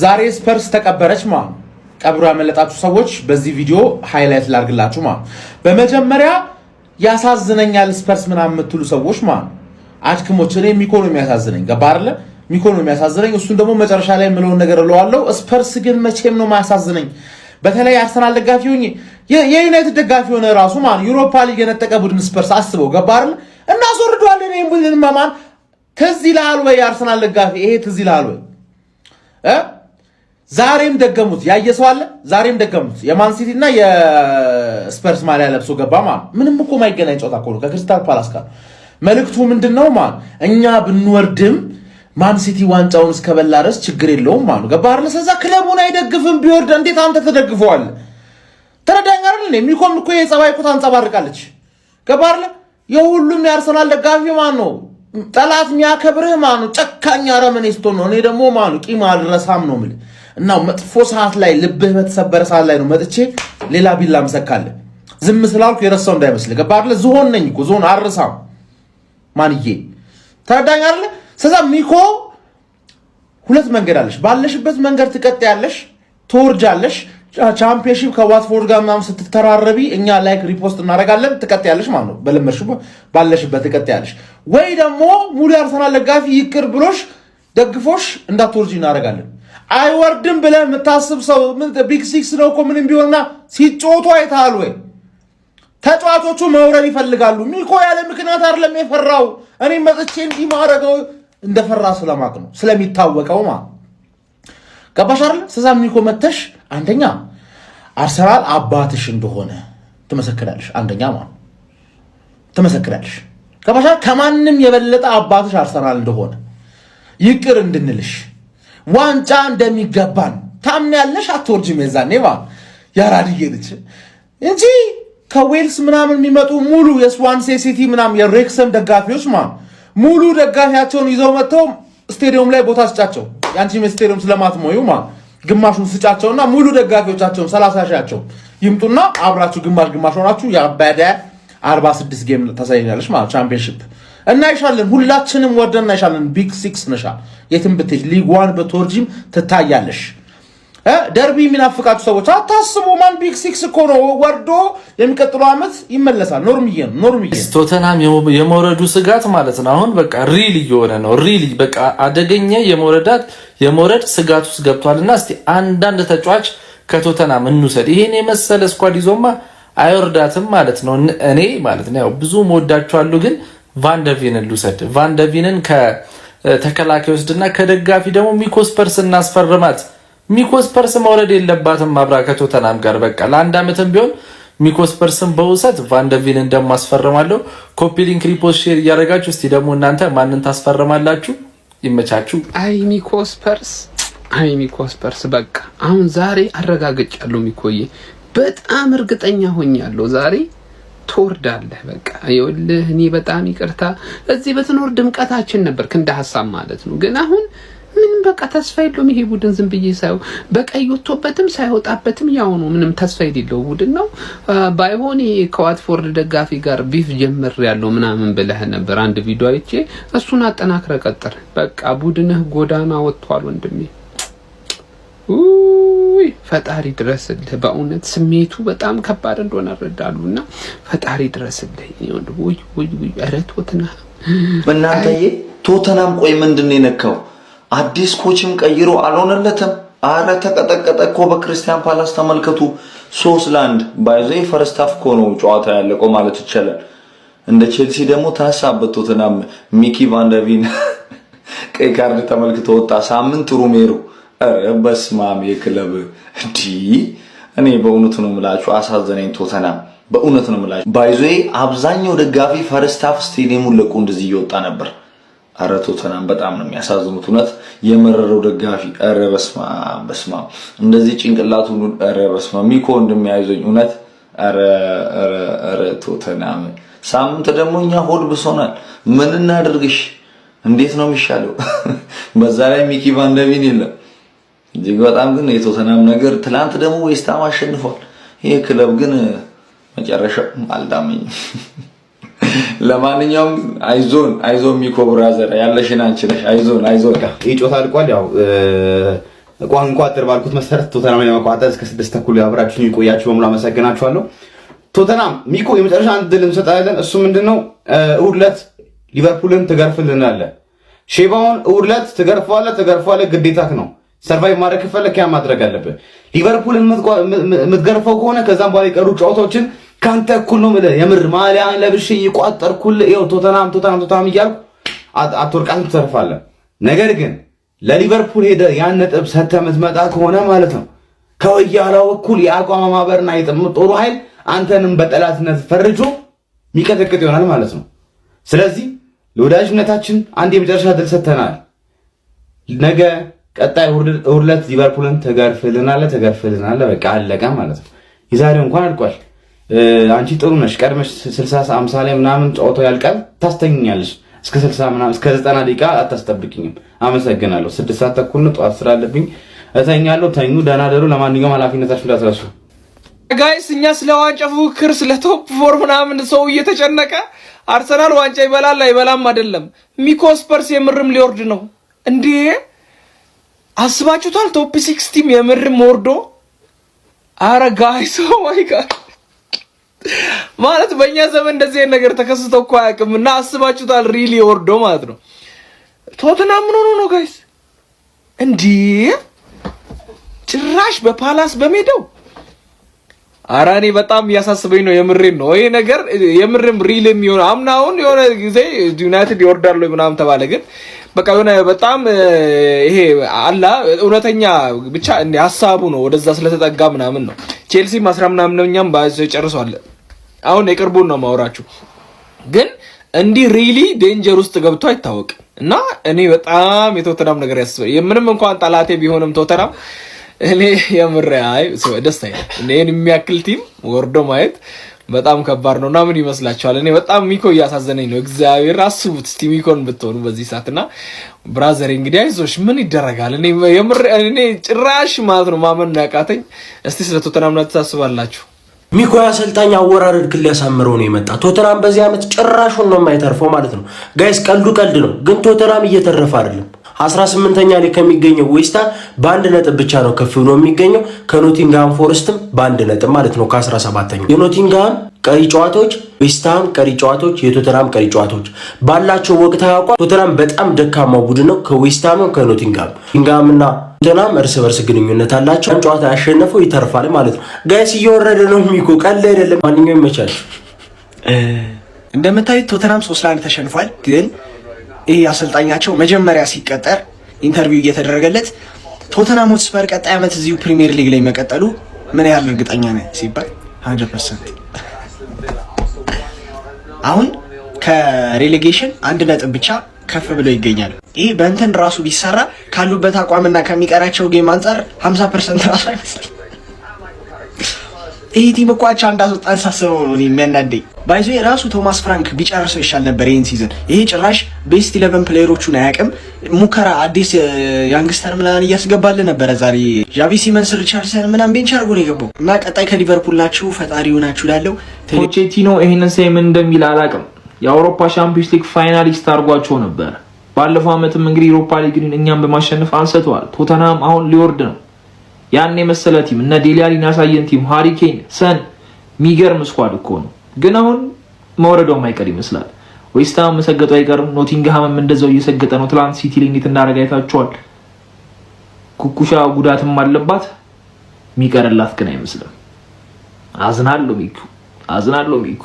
ዛሬ ስፐርስ ተቀበረች ማለት ቀብሩ ያመለጣችሁ ሰዎች በዚህ ቪዲዮ ሃይላይት ላርግላችሁ ማለት በመጀመሪያ ያሳዝነኛል ስፐርስ ምናምን የምትሉ ሰዎች ማለት አድክሞች እኔ ሚኮ ነው የሚያሳዝነኝ ገባ አይደለ ሚኮ ነው የሚያሳዝነኝ እሱን ደግሞ መጨረሻ ላይ ምለውን ነገር እለዋለሁ ስፐርስ ግን መቼም ነው ማያሳዝነኝ በተለይ አርሰናል ደጋፊ ሆኜ የዩናይትድ ደጋፊ ሆነ ራሱ ማለት ዩሮፓ ሊግ የነጠቀ ቡድን ስፐርስ አስበው ገባ አይደለ እና ሶርዷለን ይሄን ቡድን ማማን ትዝ ይላል ወይ አርሰናል ደጋፊ ይሄ ትዝ ይላል ወይ ዛሬም ደገሙት ያየሰው አለ ዛሬም ደገሙት የማን ሲቲ እና የስፐርስ ማሊያ ለብሶ ገባ ማለት ምንም እኮ ማይገናኝ ጨዋታ እኮ ነው ከክሪስታል ፓላስ ጋር መልእክቱ ምንድነው ማለት እኛ ብንወርድም ማን ሲቲ ዋንጫውን እስከበላ ድረስ ችግር የለውም ማለት ገባ አይደል ስለዛ ክለቡን አይደግፍም ቢወርድ እንዴት አንተ ተደግፈዋል ተረዳኝ አይደል የሚኮም እኮ የጸባይ እኮ ታንጸባርቃለች ገባ አይደል የሁሉም የአርሰናል ደጋፊ ማን ነው ጠላት የሚያከብርህ ማን ነው ጨካኛ አረመኔስቶ ነው እኔ ደግሞ ማን ነው ቂም አልረሳም ነው ማለት እና መጥፎ ሰዓት ላይ ልብህ በተሰበረ ሰዓት ላይ ነው መጥቼ ሌላ ቢላ መሰካለ ዝም ስላልኩ የረሳው እንዳይመስል ገባ አይደል ዝሆን ነኝ እኮ ዝሆን አርሳም ማንዬ ተረዳኝ አይደል ስለዛ ሚኮ ሁለት መንገድ አለሽ ባለሽበት መንገድ ትቀጥያለሽ ትወርጃለሽ ቻምፒየንሺፕ ከዋትፎርድ ጋር ምናምን ስትተራረቢ እኛ ላይክ ሪፖስት እናደርጋለን ትቀጥያለሽ ማለት ነው በለመርሽ ባለሽበት ትቀጥያለሽ ወይ ደግሞ ሙሉ አርሰናል ደጋፊ ይቅር ብሎሽ ደግፎሽ እንዳትወርጂ እናደርጋለን አይወርድም ብለህ የምታስብ ሰው ምን ቢግ ሲክስ ነው እኮ ምንም ቢሆንና ሲጮቱ አይታል ወይ ተጫዋቾቹ መውረድ ይፈልጋሉ ሚኮ ያለ ምክንያት አይደለም የፈራው እኔ መጥቼ እንዲህ ማረገው እንደፈራ ስለማቅ ነው ስለሚታወቀው ማለት ገባሽ አይደል ስለዛ ሚኮ መተሽ አንደኛ አርሰናል አባትሽ እንደሆነ ትመሰክራለሽ አንደኛ ማለት ትመሰክራለሽ ገባሽ ከማንንም የበለጠ አባትሽ አርሰናል እንደሆነ ይቅር እንድንልሽ ዋንጫ እንደሚገባን ታምኛለሽ አትወርጂም የዛኔ ማለት ያራድዬ ልጅ እንጂ ከዌልስ ምናምን የሚመጡ ሙሉ የስዋንሴ ሲቲ ምናምን የሬክሰም ደጋፊዎች ማለት ሙሉ ደጋፊያቸውን ይዘው መጥተው ስቴዲየም ላይ ቦታ ስጫቸው ያንቺም ስቴዲየም ስለማትሞዩ ማለት ግማሹን ስጫቸውና ሙሉ ደጋፊዎቻቸውን 30 ሺያቸው ይምጡና አብራችሁ ግማሽ ሆናችሁ ያባዳ 46 ጌም ተሳይኛለሽ ማለት ቻምፒየንሺፕ እና ይሻለን ሁላችንም ወርደና ይሻለን ቢግ 6 ነሻ የትም ብትሄጂ ሊግ 1 በቶርጂም ትታያለሽ ደርቢ የሚናፍቃችሁ ሰዎች አታስቡ ማን ቢግ 6 እኮ ነው ወርዶ የሚቀጥለው አመት ይመለሳል ኖርምዬ ቶተናም የመውረዱ ስጋት ማለት ነው አሁን በቃ ሪል እየሆነ ነው ሪል በቃ አደገኛ የመውረድ ስጋት ውስጥ ገብቷልና እስቲ አንዳንድ ተጫዋች ከቶተናም እንውሰድ ይሄን የመሰለ ስኳድ ይዞማ አይወርዳትም ማለት ነው እኔ ማለት ነው ብዙ መወዳቸዋለሁ ግን ቫንደርቪንን ልውሰድ ቫንደርቪንን ከተከላካይ ወስድና ከደጋፊ ደግሞ ሚኮስፐርስ እናስፈርማት ሚኮስፐርስ መውረድ የለባትም አብራ ከቶተናም ጋር በቃ ለአንድ አመትም ቢሆን ሚኮስፐርስን በውሰት ቫንደርቪንን እንደማስፈርማለሁ ኮፒ ሊንክ ሪፖስት ሼር እያደረጋችሁ እስቲ ደግሞ እናንተ ማንን ታስፈርማላችሁ ይመቻችሁ አይ ሚኮስፐርስ በቃ አሁን ዛሬ አረጋግጫለሁ ሚኮዬ በጣም እርግጠኛ ሆኛለሁ ዛሬ ትወርዳለህ በቃ ይኸውልህ እኔ በጣም ይቅርታ እዚህ በትኖር ድምቀታችን ነበርክ እንደ ሐሳብ ማለት ነው ግን አሁን ምንም በቃ ተስፋ የለውም ይሄ ቡድን ዝም ብዬ ሳይው በቀይ ወጥቶበትም ሳይወጣበትም ያው ነው ምንም ተስፋ የሌለው ቡድን ነው ባይሆን ከዋትፎርድ ደጋፊ ጋር ቢፍ ጀምር ያለው ምናምን ብለህ ነበር አንድ ቪዲዮ አይቼ እሱን አጠናክረ ቀጥር በቃ ቡድንህ ጎዳና ወጥቷል ወንድሜ ፈጣሪ ድረስልህ በእውነት ስሜቱ በጣም ከባድ እንደሆነ አረዳሉና ፈጣሪ ድረስልህ ወይ አረቶትና በእናንተዬ ቶተናም ቆይ ምንድነው የነካው አዲስ ኮችም ቀይሮ አልሆነለትም አረ ተቀጠቀጠ እኮ በክሪስታል ፓላስ ተመልከቱ 3-1 ባይዘ ፈርስት ሃፍ እኮ ነው ጨዋታ ያለቀው ማለት ይቻላል እንደ ቼልሲ ደግሞ ታሳበቶ ቶተናም ሚኪ ቫንደርቪን ቀይ ካርድ ተመልክቶ ወጣ ሳምንት ሩሜሮ በስማም የክለብ እንዲ እኔ በእውነቱ ነው የምላችሁ አሳዘነኝ ቶተናም በእውነቱ ነው የምላችሁ ባይዘ አብዛኛው ደጋፊ ፈርስት ሃፍ ስቴዲየሙን ለቆ እንደዚህ ይወጣ ነበር አረ ቶተናም በጣም ነው የሚያሳዝኑት እውነት የመረረው ደጋፊ አረ በስማም እንደዚህ ጭንቅላቱ አረ በስማም ሚኮ እንደሚያይዘኝ እውነት አረ ቶተናም ሳምንት ደሞኛ ሆድ ብሶናል ምን እናድርግሽ እንዴት ነው የሚሻለው በዛ ላይ ሚኪ ቫንደርቪን የለም እጅግ በጣም ግን የቶተናም ነገር ትላንት ደግሞ ዌስታም አሸንፏል ይሄ ክለብ ግን መጨረሻው አልዳመኝ ለማንኛውም አይዞን ሚኮ ብራዘር ያለሽን አንቺ ነሽ አይዞን ይጮታ አልቋል ያው ቋንቋ አጥር ባልኩት መሰረት ቶተናም ለመቋጠር እስከ 6 ተኩል አብራችሁን ይቆያችሁ በሙሉ አመሰግናችኋለሁ። ቶተናም ሚኮ የመጨረሻ አንድ ድል እንሰጣለን። እሱ ምንድነው እሑድ ዕለት ሊቨርፑልን ትገርፍልናለህ። ሼባውን እሑድ ዕለት ትገርፈዋለህ፣ ግዴታህ ነው። ሰርቫይቭ ማድረግ ከፈለክ ያ ማድረግ አለብህ። ሊቨርፑልን የምትገርፈው ከሆነ ከዛም በኋላ የቀሩ ጨዋታዎችን ካንተ እኩል ነው የምልህ። የምር ማሊያን ለብሼ ይቋጠርኩልህ ይኸው ቶተናም እያልኩ አትወርቃትም፣ ትተርፋለህ። ነገር ግን ለሊቨርፑል ሄደህ ያን ነጥብ ሰተህ የምትመጣ ከሆነ ማለት ነው ከወያላው እኩል የአቋም ማህበርና የጦሩ ኃይል አንተንም በጠላትነት ፈርጆ የሚቀጠቅጥ ይሆናል ማለት ነው። ስለዚህ ለወዳጅነታችን አንድ የመጨረሻ ድል ሰተናል። ነገ ቀጣይ እሑድ ዕለት ሊቨርፑልን ተገርፍልናለህ። በቃ አለቀ ማለት ነው። የዛሬው እንኳን አልቋል። አንቺ ጥሩ ነሽ። ቀድመሽ 60 50 ላይ ምናምን ጨዋታው ያልቃል ታስተኛለሽ። እስከ 60 ምናምን እስከ 90 ደቂቃ አታስጠብቂኝም። አመሰግናለሁ። 6 ሰዓት ተኩል ነው ጠዋት ስራ አለብኝ። እተኛለሁ። ተኙ፣ ደህና ደሩ። ለማንኛውም ኃላፊነታችሁ እንዳትረሱ ጋይስ። እኛ ስለ ዋንጫ ፉክክር ስለ ቶፕ ፎር ምናምን ሰው እየተጨነቀ አርሰናል ዋንጫ ይበላል አይበላም አይደለም። ሚኮ ስፐርስ የምርም ሊወርድ ነው እንዴ? አስባችሁታል? ቶፕ 6 ቲም የምርም ወርዶ። አረ ጋይስ ኦ ማይ ጋድ ማለት በእኛ ዘመን እንደዚህ አይነት ነገር ተከስቶ እኮ አያውቅም። እና አስባችሁታል? ሪሊ ወርዶ ማለት ነው። ቶተናም ምን ሆኖ ነው ጋይስ? እንዴ ጭራሽ በፓላስ በሜዳው። ኧረ እኔ በጣም እያሳስበኝ ነው። የምሬን ነው። ይሄ ነገር የምርም ሪል የሚሆን አምናውን የሆነ ጊዜ ዩናይትድ ይወርዳል ምናምን ተባለ። ግን በቃ የሆነ በጣም ይሄ አላ እውነተኛ ብቻ እንደ ሐሳቡ ነው ወደዛ ስለተጠጋ ምናምን ነው። ቼልሲ 10 ምናምንኛም ባይዘ ጨርሷል። አሁን የቅርቡን ነው ማውራችሁ። ግን እንዲህ ሪሊ ዴንጀር ውስጥ ገብቶ አይታወቅም። እና እኔ በጣም የቶተናም ነገር ያስበኝ ምንም እንኳን ጠላቴ ቢሆንም ቶተናም እኔ የምር አይ ደስታ ይላል። እኔን የሚያክል ቲም ወርዶ ማየት በጣም ከባድ ነው። እና ምን ይመስላችኋል? እኔ በጣም ሚኮ እያሳዘነኝ ነው። እግዚአብሔር አስቡት እስቲ ሚኮን ብትሆኑ በዚህ ሰዓትና ብራዘር እንግዲህ አይዞሽ ምን ይደረጋል። እኔ የምር እኔ ጭራሽ ማለት ነው ማመን ነው ያቃተኝ። እስቲ ስለ ቶተናም ነው ታስባላችሁ? ሚኮ አሰልጣኝ አወራረድ ክል ያሳምረው ነው የመጣ። ቶተናም በዚህ ዓመት ጭራሹን ነው የማይተርፈው ማለት ነው ጋይስ። ቀልድ ነው፣ ግን ቶተናም እየተረፈ አይደለም። 18ኛ ላይ ከሚገኘው ዌስታም በአንድ ነጥብ ብቻ ነው ከፍ ብሎ የሚገኘው። ከኖቲንግሃም ፎረስትም በአንድ ነጥብ ማለት ነው ከ17ኛው። የኖቲንግሃም ቀሪ ጨዋታዎች፣ ዌስታም ቀሪ ጨዋታዎች፣ የቶተናም ቀሪ ጨዋታዎች ባላቸው ወቅታዊ አቋም ቶተናም በጣም ደካማው ቡድን ነው ከዌስታምም ከኖቲንግሃም እና ቶተናም እርስ በርስ ግንኙነት አላቸው። አንድ ጨዋታ ያሸነፈው ይተርፋል ማለት ነው ጋይስ። እየወረደ ነው ሚኮ ቀል አይደለም። ማንኛውም ይመቻል። እንደምታዩት ቶተናም 3-1 ተሸንፏል። ግን ይሄ አሰልጣኛቸው መጀመሪያ ሲቀጠር ኢንተርቪው እየተደረገለት ቶተናም ሆትስፐር ቀጣይ ዓመት እዚሁ ፕሪሚየር ሊግ ላይ መቀጠሉ ምን ያህል እርግጠኛ ነህ ሲባል 100%። አሁን ከሬሌጌሽን 1 ነጥብ ብቻ ከፍ ብለው ይገኛሉ። ይሄ በእንትን ራሱ ቢሰራ ካሉበት አቋምና ከሚቀራቸው ጌም አንፃር 50% ራሱ አይመስልም። ይሄ ቲም እኮ አቻ እንዳስወጣን ሳስበው ነው የሚያናደኝ። ባይዞ ራሱ ቶማስ ፍራንክ ቢጨርሰው ይሻል ነበር ይሄን ሲዝን። ይሄ ጭራሽ ቤስት 11 ፕሌየሮቹን አያውቅም። ሙከራ አዲስ ያንግስተር ምናምን እያስገባል ነበር። ዛሬ ጃቪ ሲመንስ፣ ሪቻርድሰን ምናምን ቤንች አድርጎ ነው የገባው። እና ቀጣይ ከሊቨርፑል ናችሁ ፈጣሪው ናችሁ ላለው ፖቼቲኖ ይሄንን ሳይ ምን እንደሚል አላውቅም። የአውሮፓ ሻምፒዮንስ ሊግ ፋይናሊስት አድርጓቸው ነበር። ባለፈው ዓመትም እንግዲህ ዩሮፓ ሊግን እኛም በማሸነፍ አንስተዋል። ቶተናም አሁን ሊወርድ ነው። ያን የመሰለ ቲም እነ ዴሊያሊን ያሳየን ቲም ሃሪኬን ሰን ሚገርም ስኳድ እኮ ነው። ግን አሁን መውረዷ የማይቀር ይመስላል። ዌስታም መሰገጡ አይቀርም። ኖቲንግሃምም እንደዛው እየሰገጠ ነው። ትላንት ሲቲ ላይ እንዴት እንዳደረገ አይታችኋል። ኩኩሻ ጉዳትም አለባት። የሚቀርላት ግን አይመስልም። አዝናለሁ ሚኩ።